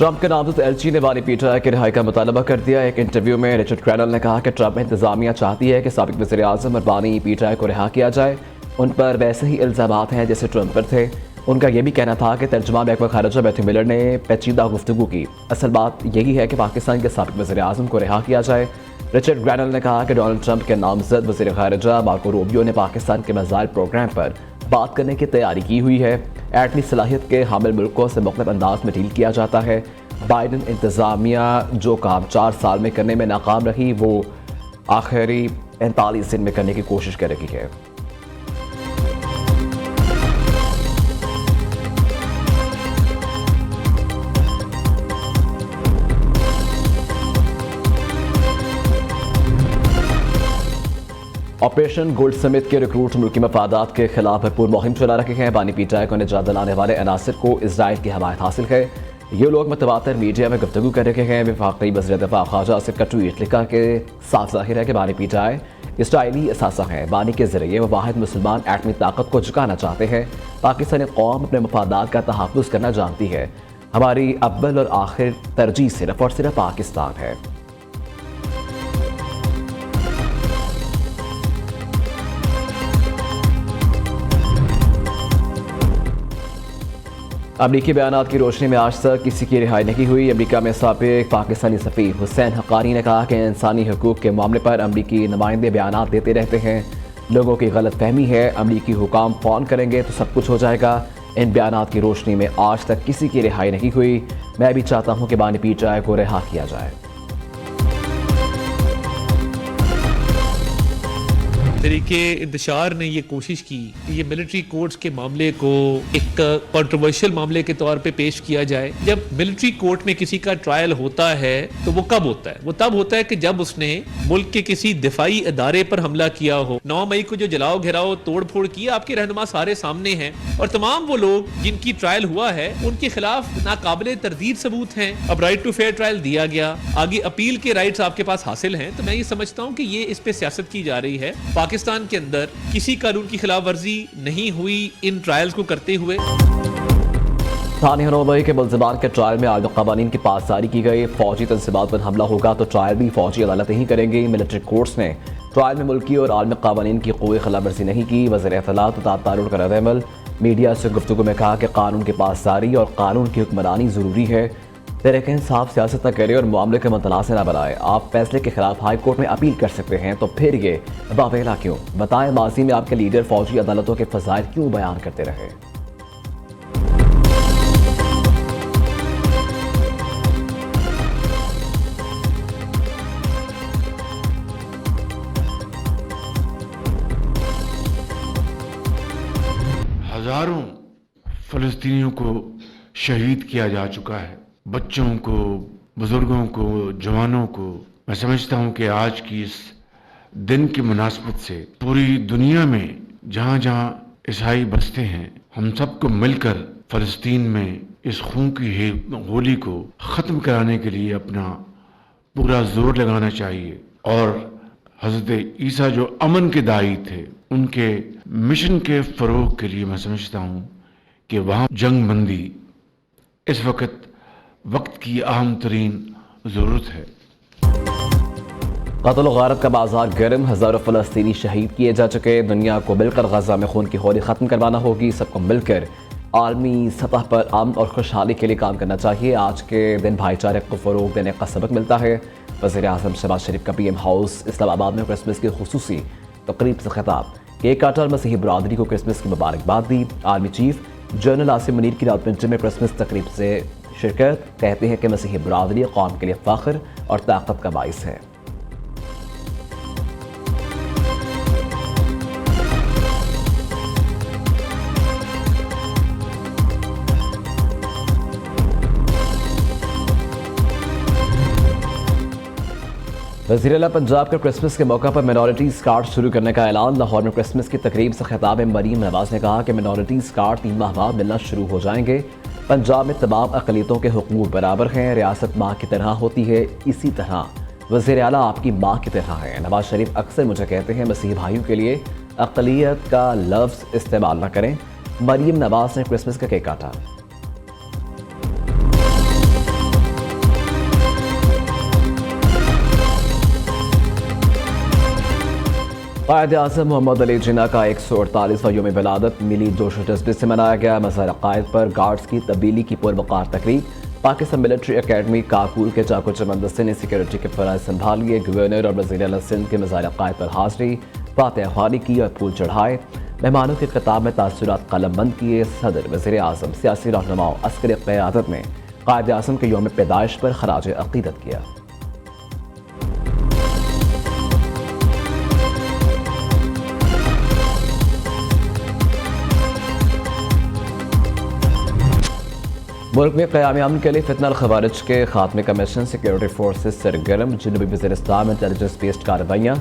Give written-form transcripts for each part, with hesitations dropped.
Trump के नामजद एलची ने बानी पीटीआई की रिहाई का मुतालबा कर दिया। एक इंटरव्यू में रिचर्ड ग्रैनल ने कहा कि ट्रंप इंतजामिया चाहती है कि साबिक वज़ीर आज़म और बानी पीटीआई को रिहा किया जाए। उन पर वैसे ही इल्ज़ामात हैं जैसे ट्रंप पर थे। उनका यह भी कहना था कि तर्जुमा महकमा खारिजा मैथ्यू मिलर ने पेचीदा गुफ्तगू की। असल बात यही है कि पाकिस्तान के साबिक वज़ीर आज़म को रिहा किया जाए। रिचर्ड ग्रैनल ने कहा कि डोनाल्ड ट्रंप के नामजद वज़ीर खारिजा मार्को रूबियो ने पाकिस्तान के मिसाइल प्रोग्राम पर बात करने की तैयारी की हुई है। एटमी सलाहियत के हामिल मुल्कों से मुख्तलिफ अंदाज में डील किया जाता है। बाइडन इंतज़ामिया जो काम 4 साल में करने में नाकाम रही वो आखिरी 45 दिन में करने की कोशिश कर रही है। ऑपरेशन गोल्ड समिट के रिक्रूट मुल्की मफादात के खिलाफ भरपूर मुहिम चला रहे हैं। बानी पीटीआई को निजात दिलाने वाले अनासर को इजराइल की हमायत हासिल है। ये लोग मतवातर मीडिया में गुफ्तगू कर रहे हैं। वफाकी वज़ीर दिफा ख्वाजा आसिफ का ट्वीट लिखा कि साफ ज़ाहिर है कि बानी पीटीआई इसराइली असासा है। बानी के ज़रिए वो वाहिद मुसलमान एटमी ताकत को झुकाना चाहते हैं। पाकिस्तानी कौम अपने मफादात का तहफ़्फ़ुज़ करना जानती है। हमारी अव्वल और आखिर तरजीह सिर्फ और सिर्फ पाकिस्तान है। अमरीकी बयानात की रोशनी में आज तक किसी की रिहाई नहीं हुई। अमरीका में साबिक पाकिस्तानी सफ़ीर हुसैन हक्कानी ने कहा कि इंसानी हकूक़ के मामले पर अमरीकी नुमाइंदे बयानात देते रहते हैं। लोगों की गलत फहमी है। अमरीकी हुकाम फ़ोन करेंगे तो सब कुछ हो जाएगा। इन बयानात की रोशनी में आज तक किसी की रिहाई नहीं हुई। मैं भी चाहता हूँ कि बानी पीटीआई को रिहा किया जाए। तरीके इंतशार ने ये कोशिश की कि ये मिलिट्री कोर्ट्स के मामले को एक कंट्रोवर्शियल मामले के तौर पे पेश किया जाए। जब मिलिट्री कोर्ट में किसी का ट्रायल होता है तो वो कब होता है? वो तब होता है कि जब उसने मुल्क के किसी दिफाई इदारे पर हमला किया हो। 9 मई को जो जलाओ घेराओ तोड़ फोड़ की, आपके रहनुमा सारे सामने हैं और तमाम वो लोग जिनकी ट्रायल हुआ है उनके खिलाफ नाकाबिले तरदीद सबूत हैं। अब राइट टू फेयर ट्रायल दिया गया, आगे अपील के राइट्स आपके पास हासिल हैं। तो मैं ये समझता हूँ कि ये इस पे सियासत की जा रही है। पाकिस्तान के अंदर किसी कानून की खिलाफ वर्जी नहीं हुई इन ट्रायल्स को करते हुए। थाने हनोई के मुल्ज़िमान के ट्रायल में आलमी क़वानीन की पासदारी की गई। फौजी तंसीबात पर हमला होगा तो ट्रायल भी फौजी अदालतें ही करेंगी। मिलिट्री कोर्ट्स ने ट्रायल में मुल्की और आलमी क़वानीन की कोई खिलाफ वर्जी नहीं की। वज़ीर इत्तलात व तारुल का रद्द-ए-अमल मीडिया से गुफ्तगू में कहा कि कानून की पासदारी और कानून की हुक्मरानी ज़रूरी है। तहरीक इंसाफ सियासत न करे और मामले के मुतनाज़ न बनाए। आप फैसले के खिलाफ हाई कोर्ट में अपील कर सकते हैं तो फिर ये बावेला क्यों? बताएं, माजी में आपके लीडर फौजी अदालतों के फ़ज़ाइल क्यों बयान करते रहे? हजारों फ़लस्तीनियों को शहीद किया जा चुका है। बच्चों को, बुजुर्गों को, जवानों को। मैं समझता हूं कि आज की इस दिन की मुनासबत से पूरी दुनिया में जहां जहां ईसाई बसते हैं, हम सबको मिलकर फ़लस्तीन में इस खून की होली को ख़त्म कराने के लिए अपना पूरा जोर लगाना चाहिए। और हज़रत ईसा जो अमन के दाई थे, उनके मिशन के फ़रोग़ के लिए मैं समझता हूँ कि वहाँ जंग बंदी इस वक्त की अहम तरीन ज़रूरत है। क़त्ल व गारत का बाजार गर्म, हज़ारों फ़लस्तीनी शहीद किए जा चुके। दुनिया को मिलकर गजा में खून की होली ख़त्म करवाना होगी। सबको मिलकर आलमी सतह पर अमन और खुशहाली के लिए काम करना चाहिए। आज के दिन भाईचारे को फ़रोग़ देने का सबक मिलता है। वज़ीर आज़म शहबाज शरीफ का PM हाउस इस्लामाबाद में क्रिसमस की खुसूसी तक़रीब से खिताब। केक काटा और मसीही बरादरी को क्रिसमस की मुबारकबाद दी। Army chief general Asim Munir की रावलपिंडी में क्रिसमस तक़रीब से शिरकत। कहते हैं कि मसीही बरादरी कौम के लिए फ़ख्र और ताकत का बाइस है। वज़ीर आला पंजाब का क्रिसमस के मौका पर मिनॉरिटीज़ कार्ड शुरू करने का ऐलान। लाहौर में क्रिसमस की तकरीब से खिताब में मरीम नवाज ने कहा कि मिनॉरिटीज़ कार्ड 3 माह बाद मिलना शुरू हो जाएंगे। पंजाब में तमाम अक़लियतों के हुकूक बराबर हैं। रियासत माँ की तरह होती है, इसी तरह वज़ीर आला आपकी माँ की तरह है। नवाज शरीफ अक्सर मुझे कहते हैं मसीही भाइयों के लिए अक़लियत का लफ्ज़ इस्तेमाल न करें। मरीम नवाज ने क्रिसमस का केक काटा। कायद-ए-आज़म मोहम्मद अली जिन्ना का 148वां यौम विलादत मिली जोश व जज्बे से मनाया गया। मज़हर अक़ायद पर गार्ड्स की तब्दीली की पुरवक़ार तकरीब। पाकिस्तान मिलिट्री अकेडमी काकुल के चाको चमंदस्ते ने सिक्योरिटी के फ़राइज़ संभाल लिए। गवर्नर और वज़ीर आला सिंध के मज़हर अक़ायद पर हाज़िरी, फातिहा ख़्वानी की और फूल चढ़ाए। मेहमानों के खिताब में तासुरात कलमबंद किए। सदर, वज़ीर आज़म, सियासी रहनुमाओं, अस्करी क़यादत ने कायद-ए-आज़म के यौम पैदाइश पर ख़राज अक़ीदत किया। मुल्क में क़याम अमन के लिए फितना ख़वारिज के खात्मे का मिशन। Security forces सरगर्म। जनूबी वज़ीरिस्तान में इंटेलिजेंस बेस्ड कार्रवाइयाँ।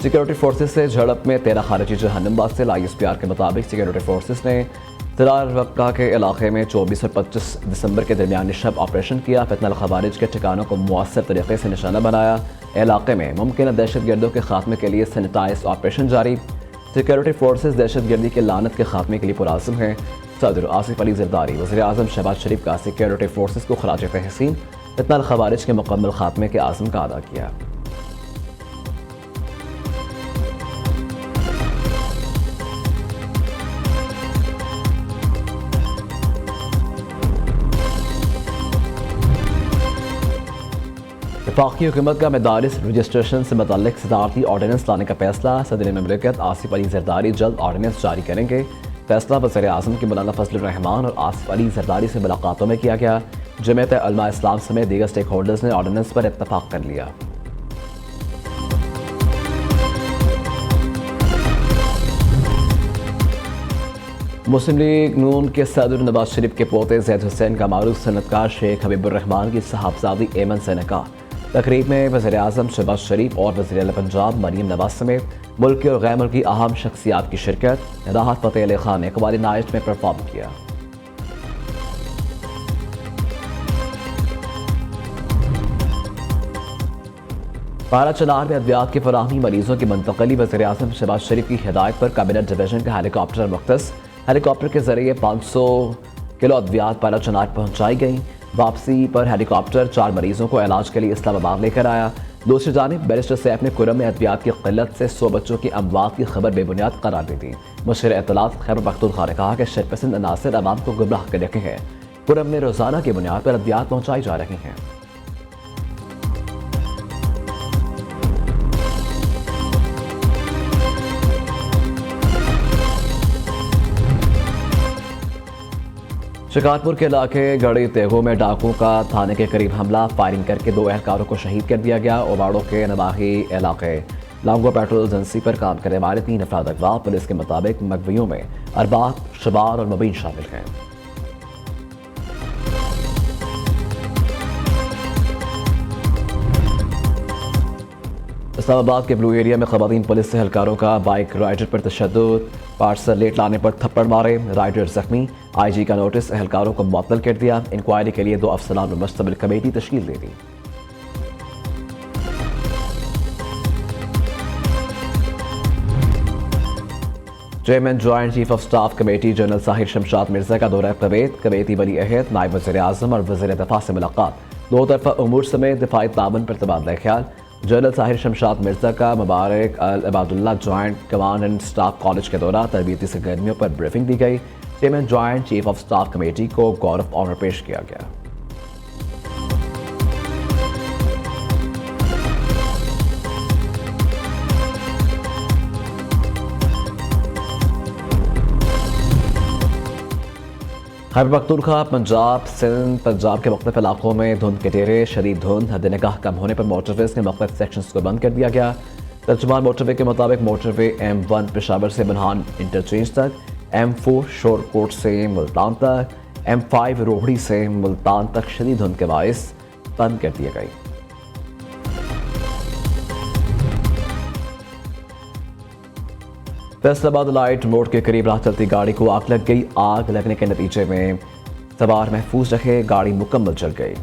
सिक्योरिटी फोर्सेज से झड़प में 13 खारिजी जहन्नम वासिल। ISPR के मुताबिक सिक्योरिटी फोर्सेज ने सरार रक्का के इलाके में 24 और 25 दिसंबर के दरमियान शब ऑपरेशन किया। फितना ख़वारिज के ठिकानों को मुअस्सर तरीके से निशाना बनाया। इलाके में मुमकिन दहशत गर्दों के खात्मे के लिए सैनिटाइज ऑपरेशन जारी। सिक्योरिटी फोर्सेज दहशत गर्दी के लानत के खात्मे के लिए पुरआज़म हैं। सदर आसिफ अली ज़रदारी, वज़ीर आज़म शहबाज शरीफ का सिक्योरिटी फोर्सेज को खराज तहसीन फितना ख़वारिज के मुकम्मल खात्मे के आज़म का अदा किया। वफाकी हुकूमत का मदारिस रजिस्ट्रेशन से मुतल्लिक़ सदारती ऑर्डिनेंस लाने का फैसला। सदर ममलिकत आसिफ अली ज़रदारी जल्द ऑर्डिनेंस जारी करेंगे। फैसला वज़ीर आज़म की मौलाना फजलुर रहमान और आसिफ अली ज़रदारी से मुलाकातों में किया गया। जमीयत उलमा इस्लाम समेत दीगर स्टेक होल्डर्स ने ऑर्डिनेंस पर इत्तफाक कर लिया। मुस्लिम लीग नून के सदर नवाज शरीफ के पोते ज़ैद हुसैन का मारूफ सनतकार शेख हबीबुर रहमान की साहबजादी एमन से निकाह। तकरीब में वज़ीर आज़म शहबाज शरीफ और वज़ीर आला पंजाब मरीम नवाज समेत मुल्की और गैर मुल्की अहम शख्सियात की शिरकत। राहत फ़तेह अली खान ने कवाली नाइट में परफॉर्म किया। पारा चनार में अद्वियात की फराहमी मरीजों की मुंतकली। वज़ीर आज़म शहबाज शरीफ की हिदायत पर कैबिनेट डिवीजन का हेलीकॉप्टर मुख्तस। हेलीकॉप्टर के जरिए 500 किलो अद्वियात पारा चनार पहुँचाई गई। वापसी पर हेलीकॉप्टर 4 मरीजों को इलाज के लिए इस्लामाबाद लेकर आया। दूसरी जानिब बैरिस्टर सैफ ने कुरम में अद्वियात की किल्लत से 100 बच्चों की अमवात की खबर बेबुनियाद करार दी थी। मुशीर इत्तलात खैबर पख्तूनख्वा ने कहा कि शरपसंद अनासर अवाम को गुमराह कर रखे हैं। कुरम में रोजाना की बुनियाद पर अद्वियात पहुँचाई जा रही हैं। शिकारपुर के इलाके गड़ी तेगो में डाकुओं का थाने के करीब हमला। फायरिंग करके 2 एहलकारों को शहीद कर दिया गया। ओबाड़ो के नवाही इलाके लांगो पेट्रोल एजेंसी पर काम करने वाले 3 अफराद अगवा। पुलिस के मुताबिक मगवियों में अरबाब, शबार और मुबीन शामिल हैं। इस्लामाबाद के ब्लू एरिया में ख़वातीन पुलिस से एहलकारों का बाइक राइडर पर तशद्दुद। पार्सल लेट लाने पर थप्पड़ मारे, राइडर जख्मी। IG का नोटिस एहलकारों को मुअत्तल कर दिया। इंक्वायरी के लिए 2 अफसरान में मुश्तमिल कमेटी तश्कील दे दी। Chairman joint chief of staff committee general Sahir Shamshad Mirza का दौरा कुवैत। कुवैती वली अहद, नायब वज़ीर आज़म और वज़ीर दफ़ा से मुलाकात। 2 तरफ़ा उमूर समेत दिफाई ताउन पर तबादला ख्याल। जनरल साहिर शमशाद मिर्जा का Mubarak Al Abdullah joint command and staff college के दौरा। तरबियती सरगर्मियों पर ब्रीफिंग दी गई। Chairman joint chief of staff committee को गौरव ऑनर पेश किया गया। खैबर पख्तूनख्वा, पंजाब, सिंध, पंजाब के मुख्तलिफ इलाकों में धुंध के डेरे। शदीद धुंध, हद निगाह कम होने पर मोटरवेज के मुख्तलिफ सेक्शंस को बंद कर दिया गया। तर्जुमान मोटरवे के मुताबिक मोटरवे M1 पेशावर से बुरहान इंटरचेंज तक, M4 शोरकोट से मुल्तान तक, M5 रोहड़ी से मुल्तान तक शदीद धुंध के बायस बंद कर दिए गए। फैसलाबाद लाइट मोड़ के करीब राह चलती गाड़ी को आग लग गई। आग लगने के नतीजे में सवार महफूज रहे, गाड़ी मुकम्मल जल गई।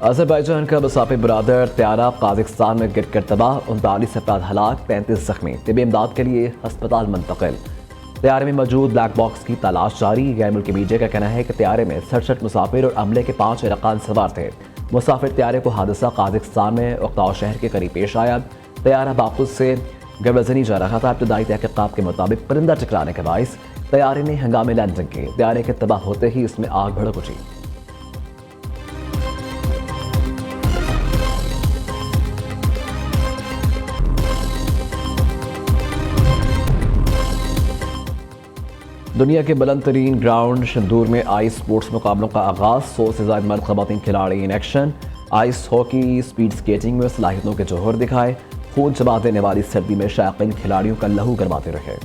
अज़रबैजान का मुसाफिर बरादर त्यारा काज़ाकिस्तान में गिरकर तबाह। 39 अफराद हलाक, 35 जख्मी। तिब्बी इमदाद के लिए अस्पताल मुंतकिल। तैयारे में मौजूद ब्लैक बॉक्स की तलाश जारी। गैर मुल्की मीडिया का कहना है कि तैयारे में 67 मुसाफिर और अमले के 5 अरकान सवार थे। मुसाफिर त्यारे को हादसा काज़िस्तान में उक्ताओ शहर के करीब पेश आया। तैयारा बाकुस से गवज़नी जा रहा था। इब्तदाई तहक़ीक़ात के मुताबिक परिंदा टकराने के बाइस तैयारे ने हंगामे लैंडिंग की। तैयारे के तबाह होते ही इसमें आग भड़क उठी। दुनिया के बुलंद तरीन ग्राउंड शंदूर में आइस स्पोर्ट्स मुकाबलों का आगाज़। 100 से ज़ायद मर्द ख़वातीन खिलाड़ी in action. Ice hockey, speed skating में सलाहियतों के जौहर दिखाए। खून जमा देने वाली सर्दी में शायकीन खिलाड़ियों का लहू गरमाते रहे।